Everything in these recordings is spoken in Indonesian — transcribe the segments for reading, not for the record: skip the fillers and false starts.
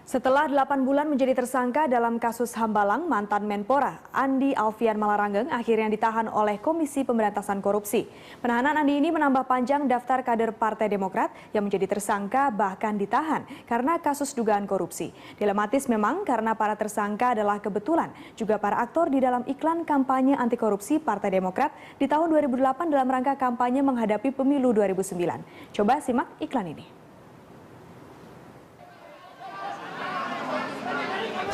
Setelah 8 bulan menjadi tersangka dalam kasus Hambalang, mantan Menpora Andi Alfian Malaranggeng akhirnya ditahan oleh Komisi Pemberantasan Korupsi. Penahanan Andi ini menambah panjang daftar kader Partai Demokrat yang menjadi tersangka bahkan ditahan karena kasus dugaan korupsi. Dilematis memang karena para tersangka adalah kebetulan juga para aktor di dalam iklan kampanye anti korupsi Partai Demokrat di tahun 2008 dalam rangka kampanye menghadapi pemilu 2009. Coba simak iklan ini.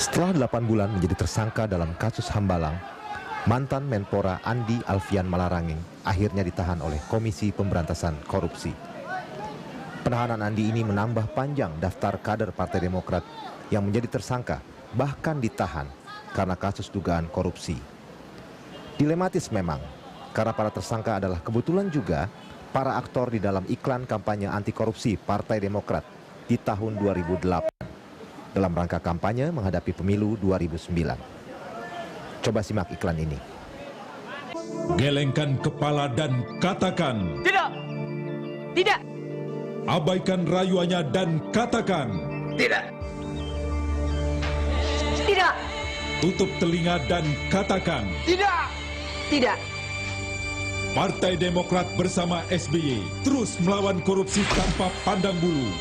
Setelah 8 bulan menjadi tersangka dalam kasus Hambalang, mantan Menpora Andi Alfian Malaranggeng akhirnya ditahan oleh Komisi Pemberantasan Korupsi. Penahanan Andi ini menambah panjang daftar kader Partai Demokrat yang menjadi tersangka bahkan ditahan karena kasus dugaan korupsi. Dilematis memang, karena para tersangka adalah kebetulan juga para aktor di dalam iklan kampanye anti korupsi Partai Demokrat di tahun 2008. Dalam rangka kampanye menghadapi pemilu 2009. Coba simak iklan ini. Gelengkan kepala dan katakan tidak, tidak. Abaikan rayuannya dan katakan Tidak, tidak. Tutup telinga dan katakan Tidak, tidak. Partai Demokrat bersama SBY terus melawan korupsi tanpa pandang bulu.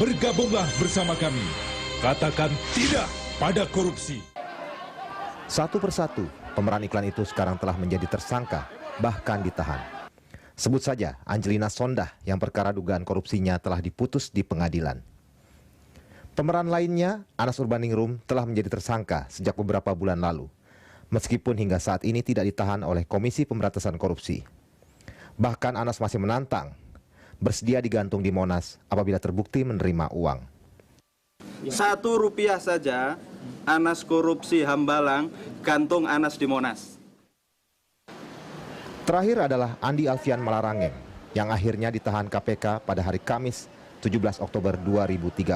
Bergabunglah bersama kami. Katakan tidak pada korupsi. Satu persatu, pemeran iklan itu sekarang telah menjadi tersangka, bahkan ditahan. Sebut saja Angelina Sondah yang perkara dugaan korupsinya telah diputus di pengadilan. Pemeran lainnya, Anas Urbaningrum, telah menjadi tersangka sejak beberapa bulan lalu, meskipun hingga saat ini tidak ditahan oleh Komisi Pemberantasan Korupsi. Bahkan Anas masih menantang, bersedia digantung di Monas apabila terbukti menerima uang. Rp1 saja, Anas korupsi Hambalang, gantung Anas di Monas. Terakhir adalah Andi Alfian Malaranggeng yang akhirnya ditahan KPK pada hari Kamis 17 Oktober 2013.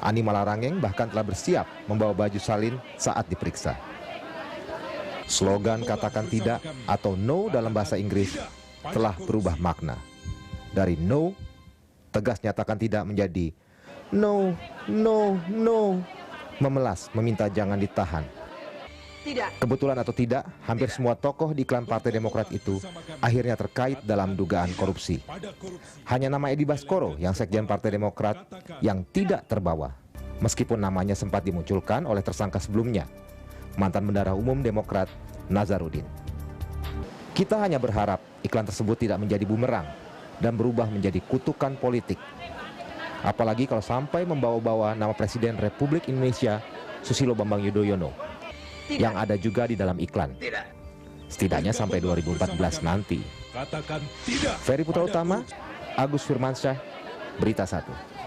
Andi Malaranggeng bahkan telah bersiap membawa baju salin saat diperiksa. Slogan katakan tidak atau no dalam bahasa Inggris telah berubah makna. Dari no, tegas nyatakan tidak menjadi no, no, no. Memelas meminta jangan ditahan. Tidak. Kebetulan atau tidak, hampir semua tokoh di iklan Partai Demokrat itu akhirnya terkait dalam dugaan korupsi. Hanya nama Edi Baskoro yang sekjen Partai Demokrat yang tidak terbawa. Meskipun namanya sempat dimunculkan oleh tersangka sebelumnya, mantan Bendahara Umum Demokrat Nazarudin. Kita hanya berharap iklan tersebut tidak menjadi bumerang dan berubah menjadi kutukan politik. Apalagi kalau sampai membawa-bawa nama Presiden Republik Indonesia Susilo Bambang Yudhoyono yang ada juga di dalam iklan. Setidaknya sampai 2014 nanti. Katakan tidak. Ferry Putra Utama, Agus Firmansyah, Berita 1.